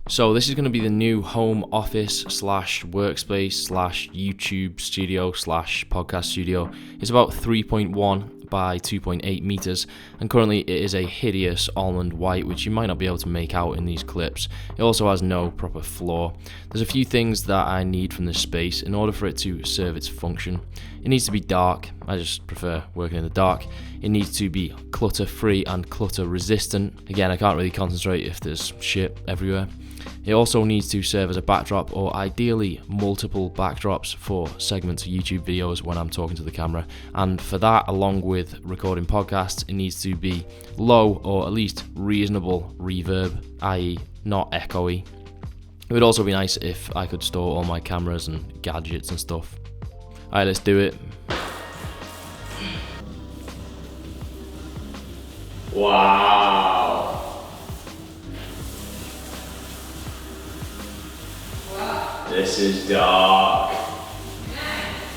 So this is going to be the new home office slash workspace slash YouTube studio slash podcast studio. It's about 3.1 by 2.8 meters, and currently it is a hideous almond white, which you might not be able to make out in these clips. It also has no proper floor. There's a few things that I need from this space in order for it to serve its function. It needs to be dark. I just prefer working in the dark. It needs to be clutter free and clutter resistant. Again, I can't really concentrate if there's shit everywhere. It also needs to serve as a backdrop, or ideally multiple backdrops for segments of YouTube videos when I'm talking to the camera. And for that, along with recording podcasts, it needs to be low or at least reasonable reverb, i.e. not echoey. It would also be nice if I could store all my cameras and gadgets and stuff. Alright, let's do it. Wow. This is dark.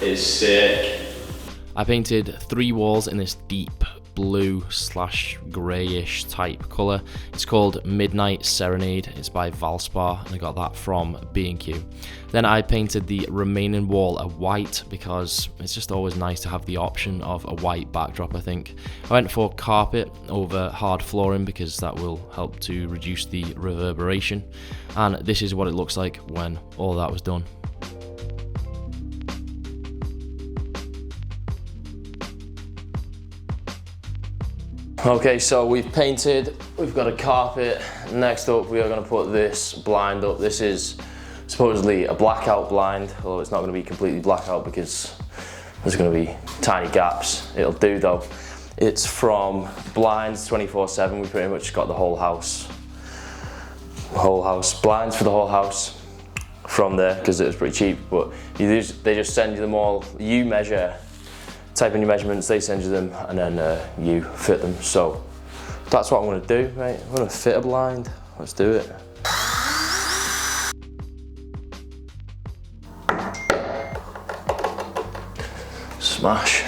It's sick. I painted 3 walls in this deep blue slash greyish type colour. It's called Midnight Serenade. It's by Valspar, and I got that from B&Q. Then I painted the remaining wall a white because it's just always nice to have the option of a white backdrop, I think. I went for carpet over hard flooring because that will help to reduce the reverberation. And this is what it looks like when all that was done. Okay, so we've painted, we've got a carpet. Next up, we are going to put this blind up. This is supposedly a blackout blind, although it's not going to be completely blackout because there's going to be tiny gaps. It'll do though. It's from Blinds 24/7. We pretty much got the whole house blinds for the whole house from there because it was pretty cheap. But they just send you them all. You measure. Type in your measurements, they send you them, and then you fit them. So that's what I'm gonna do, mate. I'm gonna fit a blind. Let's do it. Smash.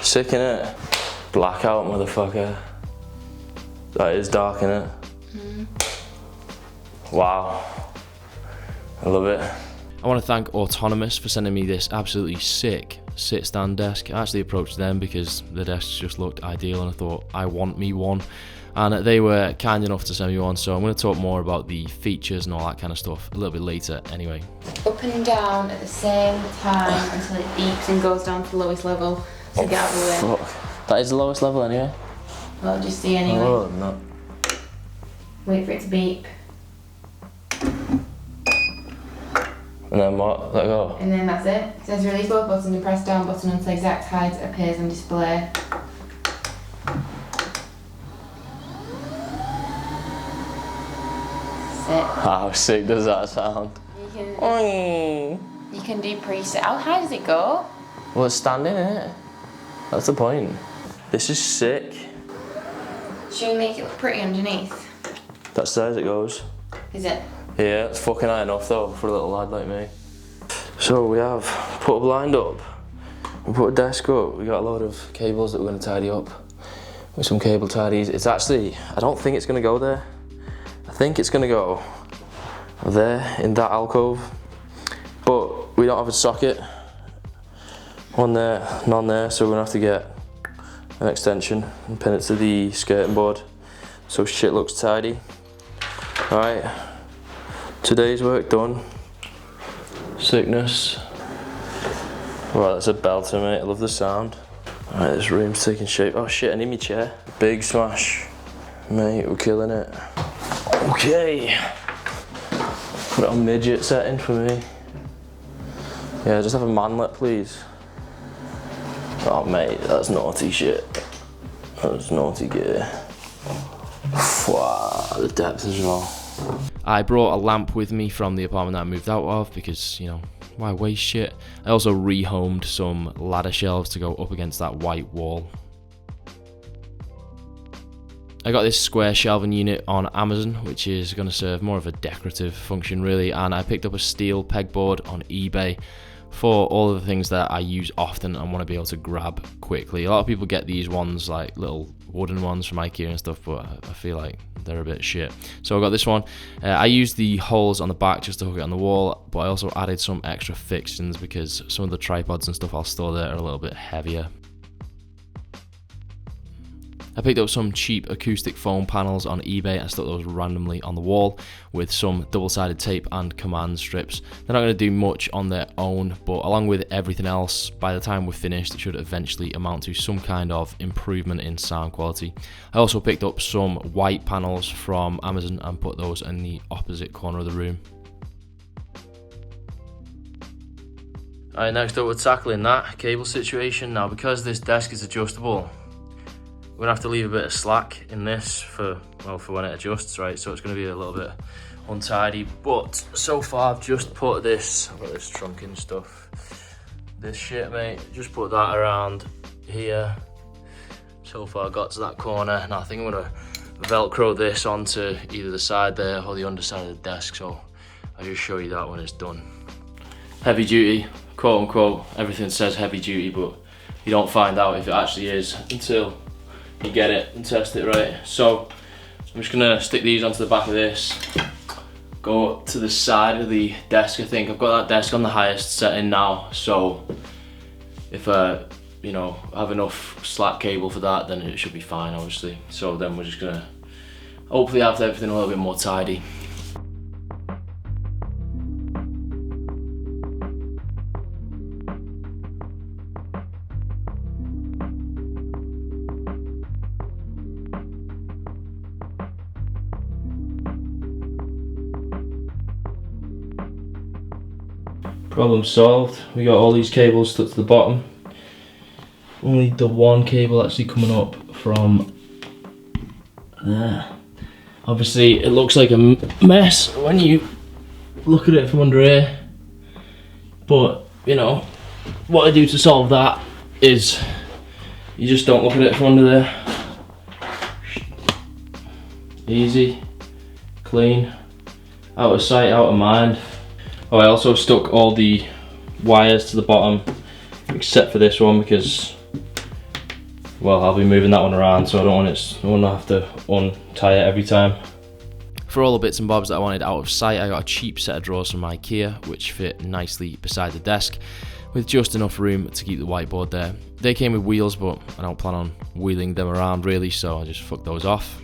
Sick, innit? Blackout, motherfucker. That is dark, innit? Wow. I love it. I want to thank Autonomous for sending me this absolutely sick sit-stand desk. I actually approached them because the desks just looked ideal and I thought, I want me one. And they were kind enough to send me one, so I'm going to talk more about the features and all that kind of stuff a little bit later anyway. Up and down at the same time until it beeps and goes down to the lowest level, so get out of the way. Fuck. That is the lowest level anyway? Well, just see anyway. Oh, no. Wait for it to beep. And then what? Let go? And then that's it. It says release both buttons and press down button until exact height appears on display. Sick. How sick does that sound? You can do preset. How high does it go? Well, it's standing, isn't it? That's the point. This is sick. Should we make it look pretty underneath? That's there as it goes. Is it? Yeah, it's fucking high enough though for a little lad like me. So we have put a blind up, we put a desk up, we got a load of cables that we're going to tidy up with some cable tidies. It's actually, I don't think it's going to go there. I think it's going to go there in that alcove, but we don't have a socket. One there, none there, so we're gonna have to get an extension and pin it to the skirting board so shit looks tidy. Alright, today's work done. Sickness. Right, that's a belter, mate. I love the sound. Alright, this room's taking shape. Oh shit, I need my chair. Big smash. Mate, we're killing it. Okay. Put it on midget setting for me. Yeah, just have a manlet, please. Oh mate, that's naughty shit. That's naughty gear. Wow, the depth as well. I brought a lamp with me from the apartment that I moved out of because, you know, why waste shit? I also rehomed some ladder shelves to go up against that white wall. I got this square shelving unit on Amazon, which is going to serve more of a decorative function really, and I picked up a steel pegboard on eBay for all of the things that I use often and want to be able to grab quickly. A lot of people get these ones, like little wooden ones from IKEA and stuff, but I feel like they're a bit shit. So I got this one. I used the holes on the back just to hook it on the wall, but I also added some extra fixings because some of the tripods and stuff I'll store there are a little bit heavier. I picked up some cheap acoustic foam panels on eBay and stuck those randomly on the wall with some double-sided tape and command strips. They're not going to do much on their own, but along with everything else, by the time we're finished, it should eventually amount to some kind of improvement in sound quality. I also picked up some white panels from Amazon and put those in the opposite corner of the room. Alright, next up we're tackling that cable situation. Now, because this desk is adjustable, we're gonna have to leave a bit of slack in this for when it adjusts, right? So it's gonna be a little bit untidy, but so far I've just put this, I've got this trunking stuff, this shit, mate, just put that around here. So far I got to that corner, and I think I'm gonna Velcro this onto either the side there or the underside of the desk, so I'll just show you that when it's done. Heavy duty, quote unquote, everything says heavy duty, but you don't find out if it actually is until you get it and test it right. So I'm just gonna stick these onto the back of this, go to the side of the desk. I think I've got that desk on the highest setting now, so if I have enough slack cable for that, then it should be fine, obviously. So then we're just gonna hopefully have everything a little bit more tidy. Problem solved. We got all these cables stuck to the bottom. Only the one cable actually coming up from there. Obviously it looks like a mess when you look at it from under here, but what I do to solve that is you just don't look at it from under there. Easy, clean, out of sight, out of mind. Oh, I also stuck all the wires to the bottom except for this one because, well, I'll be moving that one around, so I don't want to have to untie it every time. For all the bits and bobs that I wanted out of sight, I got a cheap set of drawers from IKEA which fit nicely beside the desk with just enough room to keep the whiteboard there. They came with wheels, but I don't plan on wheeling them around really, so I just fucked those off.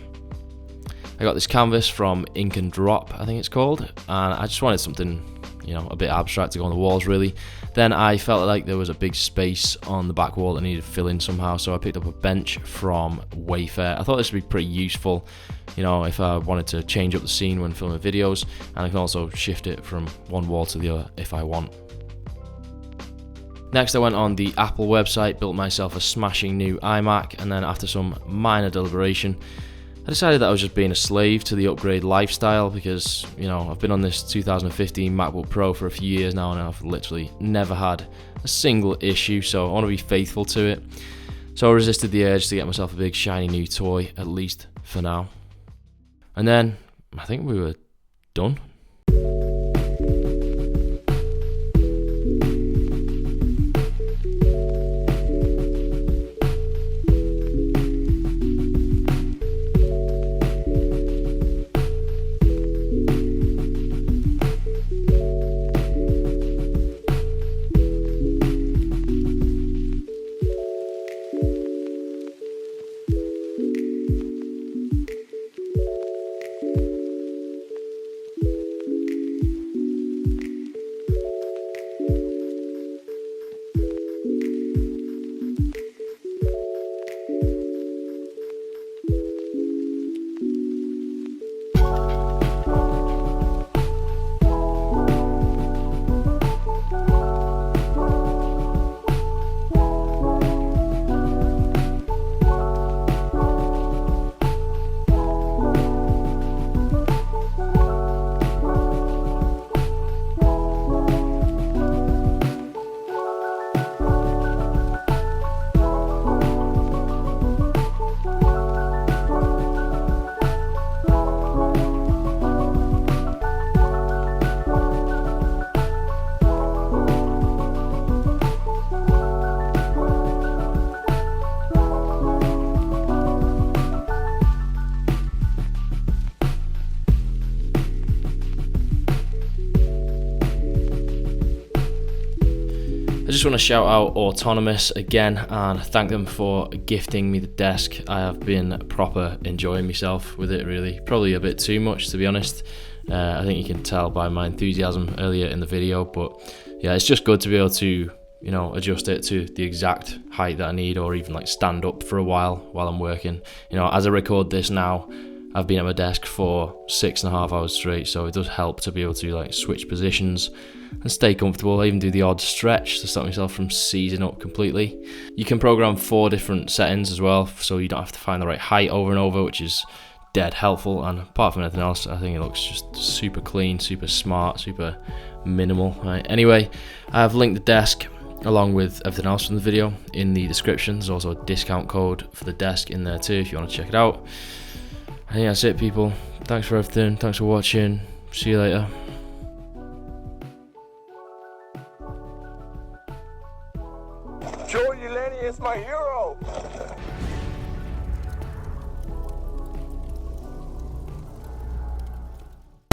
I got this canvas from Ink and Drop, I think it's called, and I just wanted something a bit abstract to go on the walls really. Then I felt like there was a big space on the back wall that needed to fill in somehow, so I picked up a bench from Wayfair. I thought this would be pretty useful, if I wanted to change up the scene when filming videos, and I can also shift it from one wall to the other if I want. Next I went on the Apple website, built myself a smashing new iMac, and then after some minor deliberation, I decided that I was just being a slave to the upgrade lifestyle because, I've been on this 2015 MacBook Pro for a few years now and I've literally never had a single issue, so I want to be faithful to it. So I resisted the urge to get myself a big shiny new toy, at least for now. And then, I think we were done. just want to shout out Autonomous again and thank them for gifting me the desk. I have been proper enjoying myself with it, really. Probably a bit too much, to be honest. I think you can tell by my enthusiasm earlier in the video, but yeah, it's just good to be able to, you know, adjust it to the exact height that I need, or even like stand up for a while I'm working. You know, as I record this now, I've been at my desk for 6.5 hours straight, so it does help to be able to like switch positions and stay comfortable. I even do the odd stretch to stop myself from seizing up completely. You can program 4 different settings as well, so you don't have to find the right height over and over, which is dead helpful. And apart from anything else, I think it looks just super clean, super smart, super minimal. Right. Anyway, I've linked the desk along with everything else from the video in the description. There's also a discount code for the desk in there too if you want to check it out. I think that's it, people. Thanks for everything. Thanks for watching. See you later. Joey Lenny is my hero.